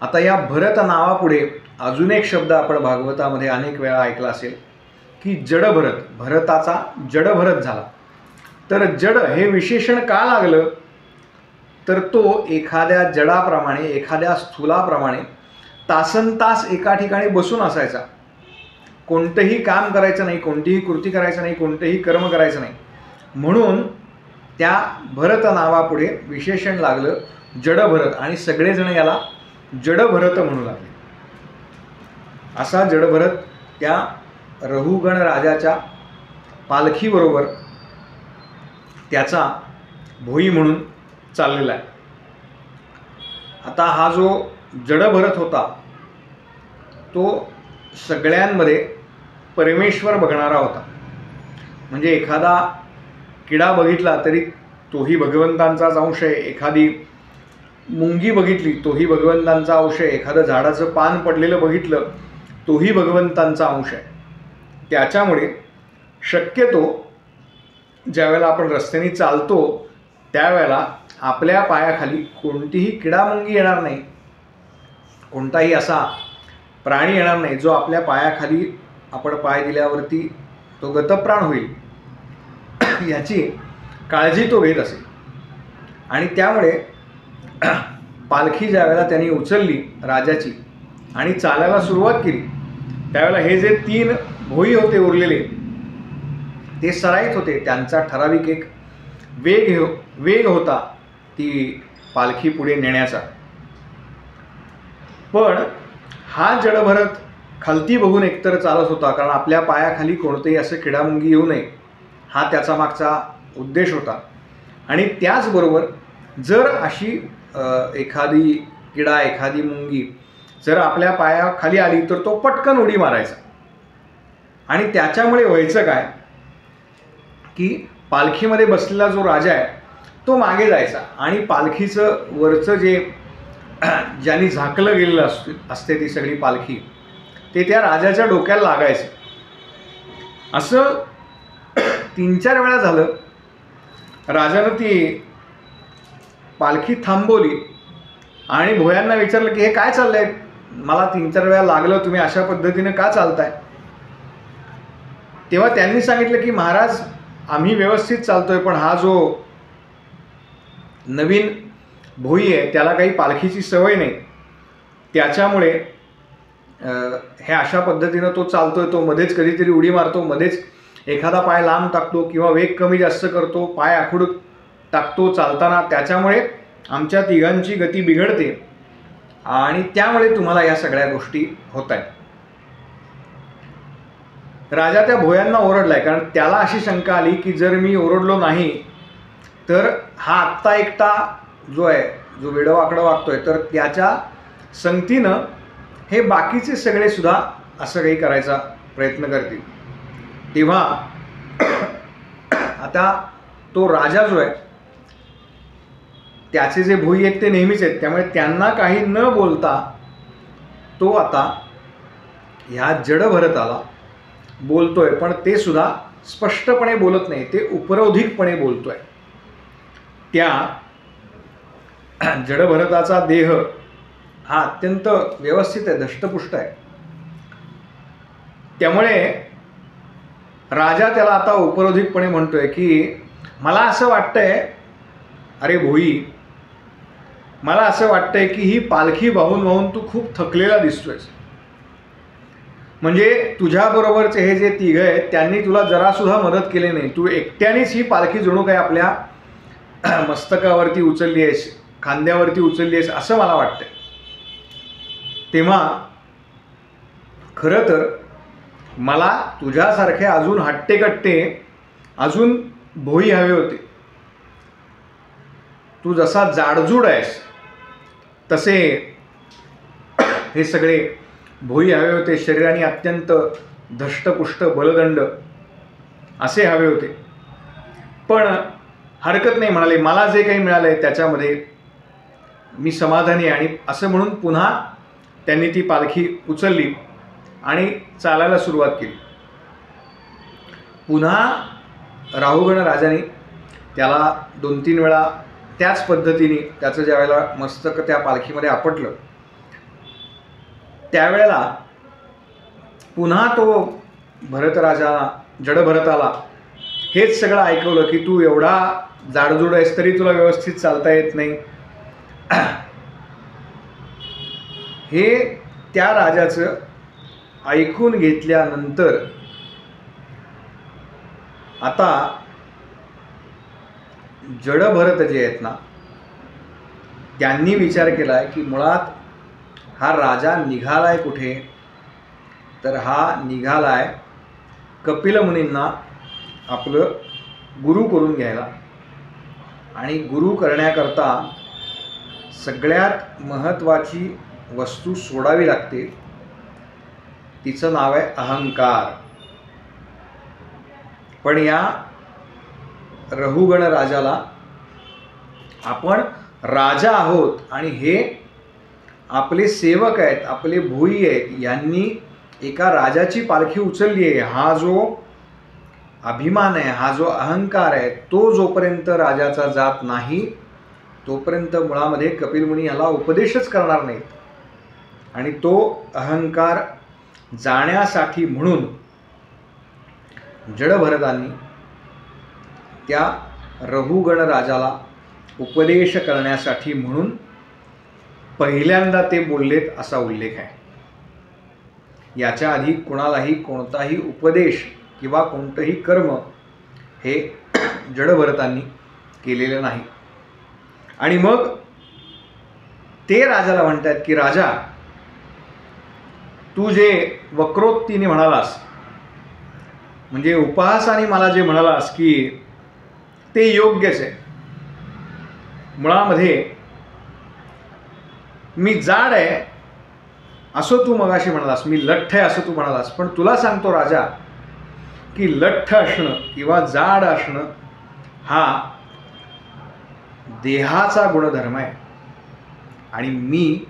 आता या भरत नावापुढे अजून एक शब्द आपण भागवतामध्ये अनेक वेळा ऐकला असेल की जडभरत, भरताचा जडभरत झाला. तर जड हे विशेषण का लागलं तर तो एखाद्या जडाप्रमाणे, एखाद्या स्थूलाप्रमाणे तासनतास एका ठिकाणी बसून असायचा. कोणतंही काम करायचं नाही, कोणतीही कृती करायचं नाही, कोणतेही कर्म करायचं नाही. म्हणून त्या भरत नावापुढे विशेषण लागलं जडभरत आणि सगळेजण याला जडभरत म्हणू लागले. असा जडभरत त्या रहुगण राजाच्या पालखीबरोबर त्याचा भोई म्हणून चाललेला आहे. आता हा जो जडभरत होता तो सगळ्यांमध्ये परमेश्वर बघणारा होता. म्हणजे एखादा किडा बघितला तरी तोही भगवंतांचाच अंश आहे, एखादी मुंगी बघितली तोही भगवंतांचा अंश आहे, एखादं झाडाचं पान पडलेलं बघितलं तोही भगवंतांचा अंश आहे. त्याच्यामुळे शक्यतो ज्यावेळेला आपण रस्त्याने चालतो त्यावेळेला आपल्या पायाखाली कोणतीही किडामुंगी येणार नाही, कोणताही असा प्राणी येणार नाही जो आपल्या पायाखाली आपण पाय दिल्यावरती तो गतप्राण होईल याची काळजी तो घेत असेल. आणि त्यामुळे पालखी ज्यावेळेला त्यांनी उचलली राजाची आणि चालायला सुरुवात केली त्यावेळेला हे जे 3 भोई होते उरलेले ते सराईत होते. त्यांचा ठराविक एक वेग होता ती पालखी पुढे नेण्याचा. पण हा जडभरत खालती बघून एकतर चालत होता, कारण आपल्या पायाखाली कोणतेही असं किडामुंगी येऊ नये हा त्याचा मागचा उद्देश होता. आणि त्याचबरोबर जर अशी एखादी किडा, एखादी मुंगी जर आपल्या पायाखाली आली तर तो पटकन उडी मारायचा. आणि त्याच्यामुळे व्हायचं काय की पालखीमध्ये बसलेला जो राजा आहे तो मागे जायचा आणि पालखीचं वरचं जे ज्यांनी झाकलं गेलेलं असते ती सगळी पालखी ते त्या राजाच्या डोक्याला लागायचं. असं 3-4 वेळा झालं. राजानं ती पालखी थांबवली आणि भोयांना विचारलं की हे काय चाललंय, मला 3-4 वेळा लागलं, तुम्ही अशा पद्धतीनं का चालताय. तेव्हा त्यांनी सांगितलं की महाराज आम्ही व्यवस्थित चालतोय, पण हा जो नवीन भोई आहे त्याला काही पालखीची सवय नाही, त्याच्यामुळे हे अशा पद्धतीनं तो चालतोय, तो मध्येच कधीतरी उडी मारतो, मध्येच एखादा पाय लांब टाकतो किंवा वेग कमी जास्त करतो, पाय आखूड टाकतो चालताना, त्याच्यामुळे आमच्या तिघांची गती बिघडते आणि त्यामुळे तुम्हाला या सगळ्या गोष्टी होत आहेत. राजा त्या भोयांना ओरडलाय, कारण त्याला अशी शंका आली की जर मी ओरडलो नाही तर हा आत्ता एकटा जो आहे, जो वेडवाकडं वागतोय, तर त्याच्या संगतीनं हे बाकीचे सगळे सुद्धा असं काही करायचा प्रयत्न करतील. तेव्हा आता तो राजा जो आहे, त्याचे जे भोई आहेत ते नेहमीच आहेत, त्यामुळे त्यांना काही न बोलता तो आता ह्या जड भरताला बोलतोय, पण ते सुद्धा स्पष्टपणे बोलत नाही, ते उपरोधिकपणे बोलतोय. त्या जड भरताचा देह हा अत्यंत व्यवस्थित आहे, धष्टपुष्ट आहे. त्यामुळे राजा त्याला आता उपरोधिकपणे म्हणतोय की मला असं वाटतंय, अरे भोई, मला असं वाटतंय की ही पालखी वाहून वाहून तू खूप थकलेला दिसतोयस. म्हणजे तुझ्याबरोबरचे हे जे तिघ आहेत त्यांनी तुला जरासुद्धा मदत केली नाही, तू एकट्यानेच ही पालखी जणू काय आपल्या मस्तकावरती उचलली आहेस, खांद्यावरती उचलली आहेस असं मला वाटतंय. तेव्हा खरं तर मला तुझ्यासारखे अजून हट्टेकट्टे अजून भोई हवे होते. तू जसा जाडजूड आहेस तसे हे सगळे भोई हवे होते, शरीराने अत्यंत धष्टपुष्ट बलदंड असे हवे होते. पण हरकत नाही म्हणाले, मला जे काही मिळालं आहे त्याच्यामध्ये मी समाधानी आहे. आणि असं म्हणून पुन्हा त्यांनी ती पालखी उचलली आणि चालायला सुरुवात केली. पुन्हा राहुगण राजाने त्याला 2-3 वेळा त्याच पद्धतीने त्याचं ज्या वेळेला मस्तक त्या पालखीमध्ये आपटलं, त्यावेळेला पुन्हा तो भरतराजाला, जडभरताला हेच सगळं ऐकवलं की तू एवढा जाडजूड आहेस तरी तुला व्यवस्थित चालता येत नाही. हे त्या राजाचं ऐकून घेतल्यानंतर आता जडभरत जे आहेत ना, त्यांनी विचार केला आहे की मुळात हा राजा निघालाय कुठे, तर हा निघालाय कपिल मुनींना आपलं गुरु करून घ्यायला. आणि गुरु करण्याकरता सगळ्यात महत्त्वाची वस्तू सोडावी लागते, तिचं नाव आहे अहंकार. पण या रहुगण राजाला आपण राजा आहोत आणि हे आपले सेवक आहेत, आपले भोई आहेत, यांनी एका राजाची पालखी उचलली आहे, हा जो अभिमान आहे, हा जो अहंकार आहे, तो जोपर्यंत राजाचा जात नाही तोपर्यंत मुळामध्ये कपिल मुनी याला उपदेशच करणार नाहीत. आणि तो अहंकार जाण्यासाठी म्हणून जडभरतांनी त्या रहुगण राजाला उपदेश करण्यासाठी म्हणून पहिल्यांदा ते बोललेत असा उल्लेख आहे. याच्या आधी कुणालाही कोणताही उपदेश किंवा कोणतंही कर्म हे जडभरतांनी केलेलं नाही. आणि मग ते राजाला म्हणतात की राजा, तू जे वक्रोक्तीने म्हणालास, म्हणजे उपहासाने मला जे म्हणालास की ते योग्यच आहे. मुळामध्ये मी जाड आहे असं तू मगाशी म्हणालास, मी लठ्ठ आहे असं तू म्हणालास, पण तुला सांगतो राजा की लठ्ठ असणं किंवा जाड असणं हा देहाचा गुणधर्म आहे आणि मी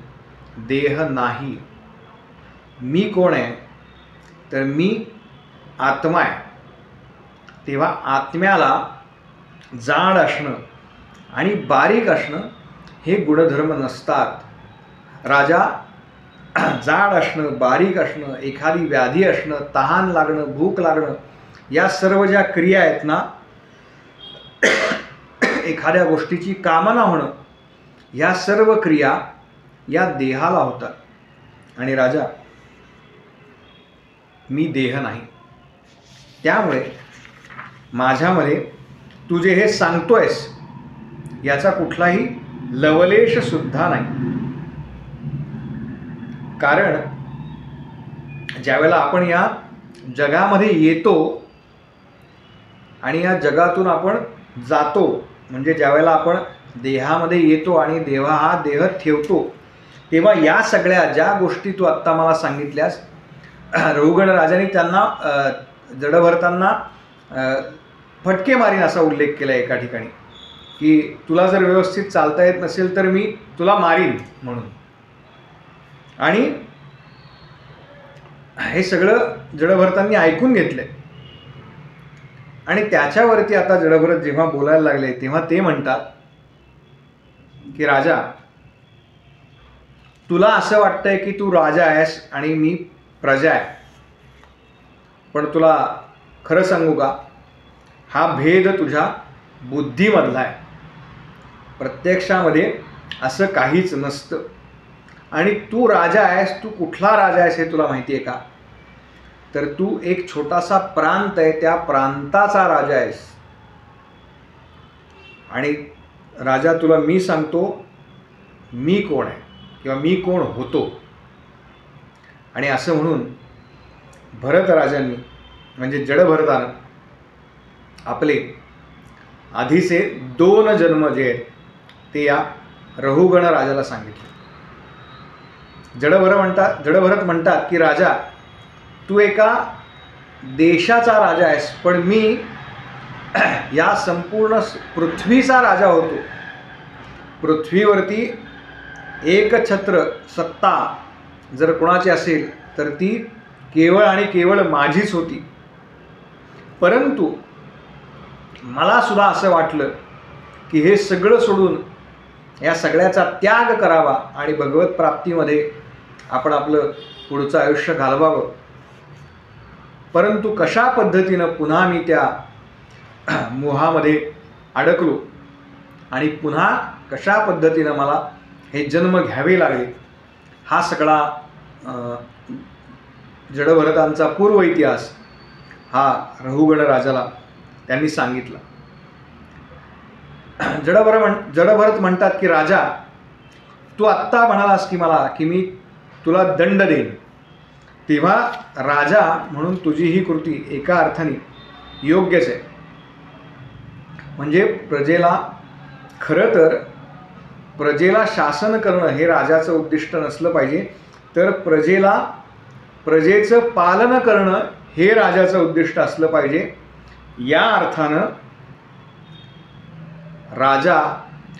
देह नाही. मी कोण आहे, तर मी आत्मा आहे. तेव्हा आत्म्याला जाड असणं आणि बारीक असणं हे गुणधर्म नसतात. राजा, जाड असणं, बारीक असणं, एखादी व्याधी असणं, तहान लागणं, भूक लागणं, या सर्व ज्या क्रिया आहेत ना, एखाद्या गोष्टीची कामना होणं, या सर्व क्रिया या देहाला होतात. आणि राजा, मी देह नाही. त्यामुळे माझ्यामध्ये तू जे हे सांगतोयस याचा कुठलाही लवलेशसुद्धा नाही. कारण ज्यावेळेला आपण या जगामध्ये येतो आणि या जगातून आपण जातो, म्हणजे ज्यावेळेला आपण देहामध्ये येतो आणि देवा हा देह ठेवतो, तेव्हा या सगळ्या ज्या गोष्टी तू आत्ता मला सांगितल्यास, रघुगण राजाने त्यांना जडभरतांना फटके मारीन असा उल्लेख केला एका ठिकाणी, की तुला जर व्यवस्थित चालता येत नसेल तर मी तुला मारीन म्हणून. आणि हे सगळं जडभरतांनी ऐकून घेतले. आणि त्याच्यावरती आता जडभरत जेव्हा बोलायला लागले तेव्हा ते म्हणतात की राजा, तुला असं वाटतंय की तू राजा आहेस आणि मी प्रजा आहे, पण तुला खरं सांगू का, हा भेद तुझ्या बुद्धीमधला आहे. प्रत्यक्षामध्ये असं काहीच नसतं. आणि तू राजा आहेस, तू कुठला राजा आहेस हे तुला माहिती आहे का? तर तू एक छोटासा प्रांत आहे, त्या प्रांताचा राजा आहेस. आणि राजा, तुला मी सांगतो मी कोण आहे किंवा मी कोण होतो. आणि असं म्हणून भरत राजांनी, म्हणजे जडभरतानं आपले आधीचे 2 जन्म जे आहेत ते या रघुगण राजाला सांगितले. जडभरत म्हणतात की राजा, तू एका देशाचा राजा आहेस, पण मी या संपूर्ण पृथ्वीचा राजा होतो. पृथ्वीवरती एकछत्र सत्ता जर कोणाची असेल तर ती केवळ आणि केवळ माझीच होती. परंतु मला सुद्धा असं वाटलं की हे सगळं सोडून या सगळ्याचा त्याग करावा आणि भगवत प्राप्तीमध्ये आपण आपलं पुढचं आयुष्य घालवावं. परंतु कशा पद्धतीनं पुन्हा मी त्या मोहामध्ये अडकलो आणि पुन्हा कशा पद्धतीनं मला हे जन्म घ्यावे लागले, हा सगळा जडभरतांचा पूर्व इतिहास हा रघुगण राजाला त्यांनी सांगितला. जडभरत म्हणतात की राजा, तू आत्ता म्हणालास की मला की मी तुला दंड देईन, तेव्हा राजा म्हणून तुझी ही कृती एका अर्थाने योग्यच आहे. म्हणजे खरं तर प्रजेला शासन करणं हे राजाचं उद्दिष्ट नसलं पाहिजे, तर प्रजेचं पालन करणं हे राजाचं उद्दिष्ट असलं पाहिजे. या अर्थानं राजा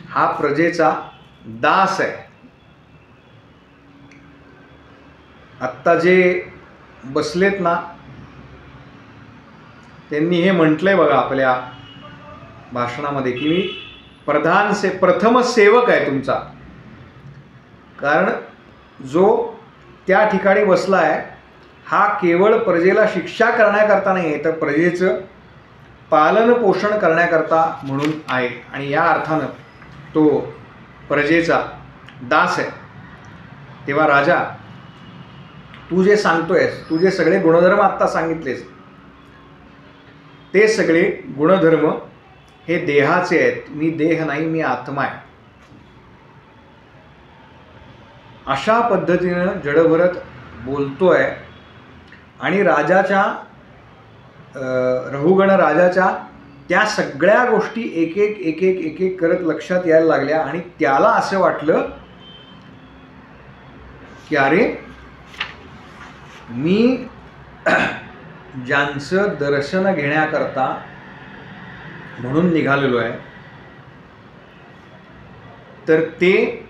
हा प्रजेचा दास आहे. आत्ता जे बसलेत ना, त्यांनी हे म्हटलंय बघा आपल्या भाषणामध्ये की मी प्रथम सेवक आहे तुमचा. कारण जो त्या ठिकाणी बसला आहे हा केवळ प्रजेला शिक्षा करण्याकरता नाही आहे, तर प्रजेचं पालन पोषण करण्याकरता म्हणून आहे. आणि या अर्थानं तो प्रजेचा दास आहे. तेव्हा राजा, तू जे सांगतोयस, तू जे सगळे गुणधर्म आत्ता सांगितलेस, ते सगळे गुणधर्म हे देहाचे आहेत. मी देह नाही, मी आत्मा आहे. अशा पद्धतीनं जडभरत बोलतोय. आणि रघुगण राजाच्या त्या सगळ्या गोष्टी एक एक करत लक्षात यायला लागल्या. आणि त्याला असं वाटलं की अरे, मी ज्यांचं दर्शन घेण्याकरता म्हणून निघालेलो आहे, तर ते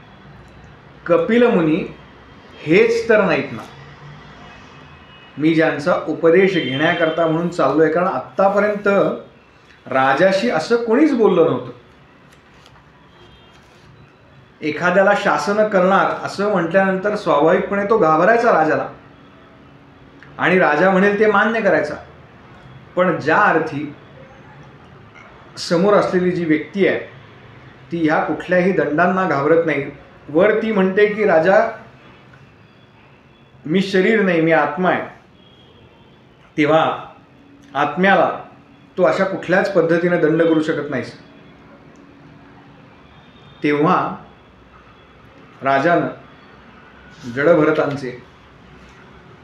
कपिल मुनी हेच तर नाहीत ना. मी ज्यांचा उपदेश घेण्याकरता म्हणून चाललो आहे. कारण आत्तापर्यंत राजाशी असं कोणीच बोललं नव्हतं. एखाद्याला शासन करणार असं म्हटल्यानंतर स्वाभाविकपणे तो घाबरायचा राजाला, आणि राजा म्हणेल ते मान्य करायचा. पण ज्या अर्थी समोर असलेली जी व्यक्ती आहे ती ह्या कुठल्याही दंडांना घाबरत नाही. वर ती म्हणते की राजा, मी शरीर नाही, मी आत्मा आहे. तेव्हा आत्म्याला तो अशा कुठल्याच पद्धतीने दंड करू शकत नाहीस. तेव्हा राजानं जडभरतांचे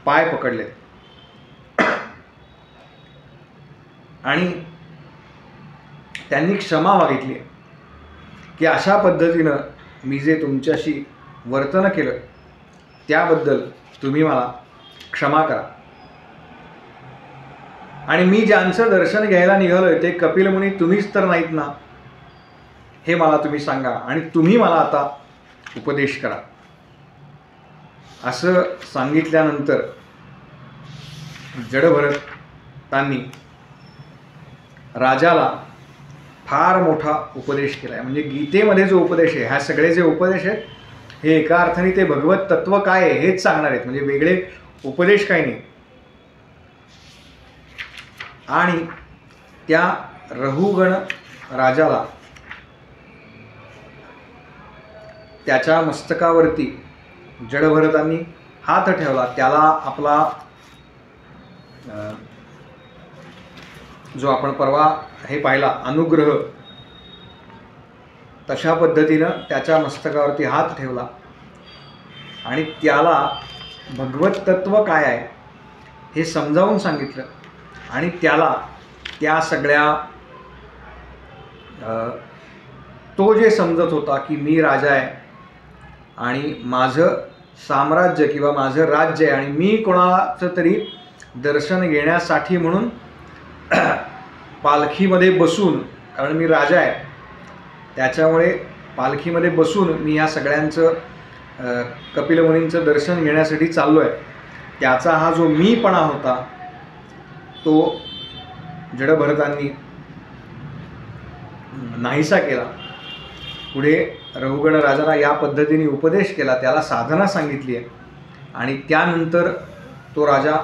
पाय पकडले आणि त्यांनी क्षमा मागितली की अशा पद्धतीनं मी जे तुमच्याशी वर्तन केलं त्याबद्दल तुम्ही मला क्षमा करा. आणि मी ज्यांचं दर्शन घ्यायला निघालोय ते कपिल मुनी तुम्हीच तर नाहीत ना, हे मला तुम्ही सांगा आणि तुम्ही मला आता उपदेश करा. असं सांगितल्यानंतर जडभरतांनी राजाला फार मोठा उपदेश केला आहे. म्हणजे गीतेमध्ये जो उपदेश आहे, ह्या सगळे जे उपदेश आहेत हे एका अर्थाने ते भगवत तत्व काय आहे हेच सांगणार आहेत, म्हणजे वेगळे उपदेश काही नाही. आणि त्या रहुगण राजाला त्याच्या मस्तकावरती जडभरतांनी हात ठेवला. त्याला आपला जो आपण परवा हे पाहिला अनुग्रह, तशा पद्धतीनं त्याच्या मस्तकावरती हात ठेवला आणि त्याला भगवत तत्व काय आहे हे समजावून सांगितलं. आणि त्याला त्या सगळ्या तो जे समजत होता की मी राजा आहे आणि माझं साम्राज्य किंवा माझं राज्य आहे आणि मी कोणाचं तरी दर्शन घेण्यासाठी म्हणून पालखीमध्ये बसून, कारण मी राजा आहे त्याच्यामुळे पालखीमध्ये बसून मी ह्या सगळ्यांचं कपिल मुनींचं दर्शन घेण्यासाठी चाललो आहे, त्याचा हा जो मीपणा होता तो जडभरतांनी नाहीसा केला. पुढे रहुगण राजाला या पद्धतीने उपदेश केला, त्याला साधना सांगितली आहे आणि त्यानंतर तो राजा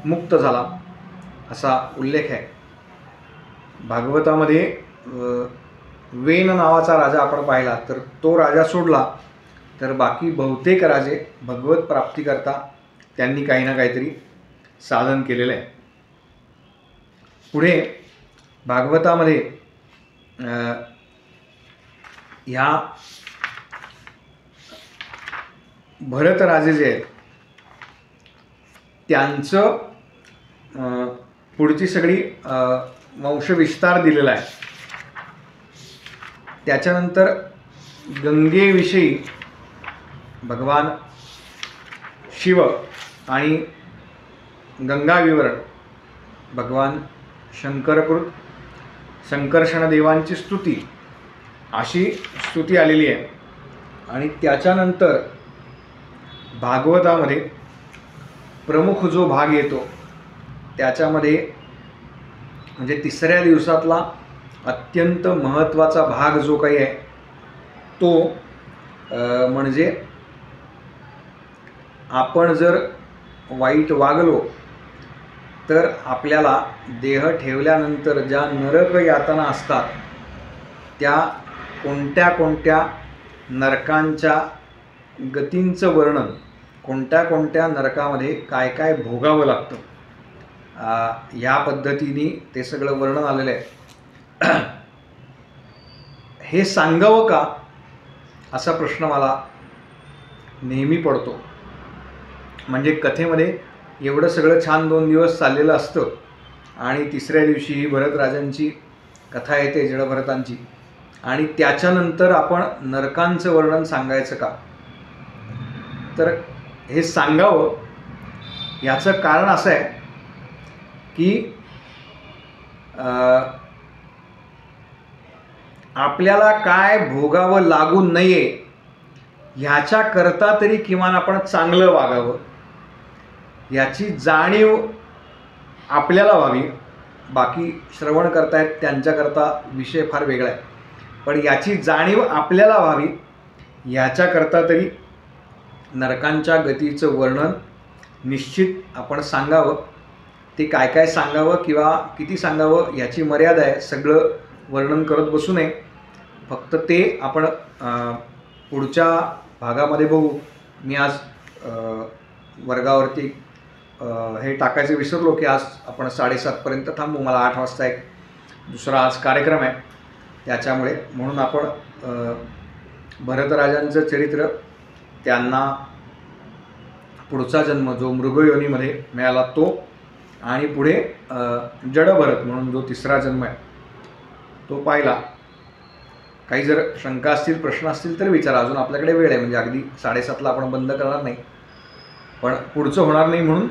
मुक्त झाला असा उल्लेख आहे. भागवतामध्ये वेन नावाचा राजा आपण पाहिला तर तो राजा सोडला तर बाकी बहुतेक राजे भगवत प्राप्तीकरता त्यांनी काही ना काहीतरी साधन केलेलं आहे. पुढे भागवतामध्ये ह्या भरत राजे जे आहेत त्यांचं पुढची सगळी वंशविस्तार दिलेला आहे. त्याच्यानंतर गंगेविषयी भगवान शिव आणि गंगा विवरण भगवान शंकरकृत संकर्षण देवांची स्तुती अशी स्तुती आलेली आहे. आणि त्याच्यानंतर भागवतामध्ये प्रमुख जो भाग येतो त्याच्यामध्ये म्हणजे तिसऱ्या दिवसातला अत्यंत महत्त्वाचा भाग जो काही आहे तो म्हणजे आपण जर वाईट वागलो तर आपल्याला देह ठेवल्यानंतर ज्या नरक यातना असतात त्या कोणत्या कोणत्या नरकांच्या गतींचं वर्णन, कोणत्या कोणत्या नरकामध्ये काय काय भोगावं लागतं, या पद्धतीने ते सगळं वर्णन आलेलं आहे. हे सांगावं का असा प्रश्न मला नेहमी पडतो. म्हणजे कथेमध्ये एवढं सगळं छान 2 दिवस चाललेलं असतं आणि तिसऱ्या दिवशी ही भरतराजांची कथा येते जडभरतांची आणि त्याच्यानंतर आपण नरकांचं वर्णन सांगायचं का? तर हे सांगावं याचं कारण असं आहे की आपल्याला काय भोगावं लागू नये ह्याच्याकरता तरी किमान आपण चांगलं वागावं याची जाणीव आपल्याला व्हावी. बाकी श्रवण करतायत त्यांच्याकरता विषय फार वेगळा आहे, पण याची जाणीव आपल्याला व्हावी ह्याच्याकरता तरी नरकांच्या गतीचं वर्णन निश्चित आपण सांगावं. ते काय काय सांगावं किंवा किती सांगावं याची मर्यादा आहे. सगळं वर्णन करत बसू नये. फक्त ते आपण पुढच्या भागामध्ये बघू. मी आज वर्गावरती हे टाकायचं विसरलो की आज आपण 7:30पर्यंत थांबू. मला 8 वाजता एक दुसरा आज कार्यक्रम आहे त्याच्यामुळे. म्हणून आपण भरतराजांचं चरित्र, त्यांना पुढचा जन्म जो मृगयोनीमध्ये मिळाला तो, आणि पुढे जडभरत म्हणून जो तिसरा जन्म आहे तो पाहिला. काही जर शंका असतील, प्रश्न असतील तर विचारा. अजून आपल्याकडे वेळ आहे, म्हणजे अगदी 7:30ला आपण बंद करणार नाही, पण पुढचं होणार नाही म्हणून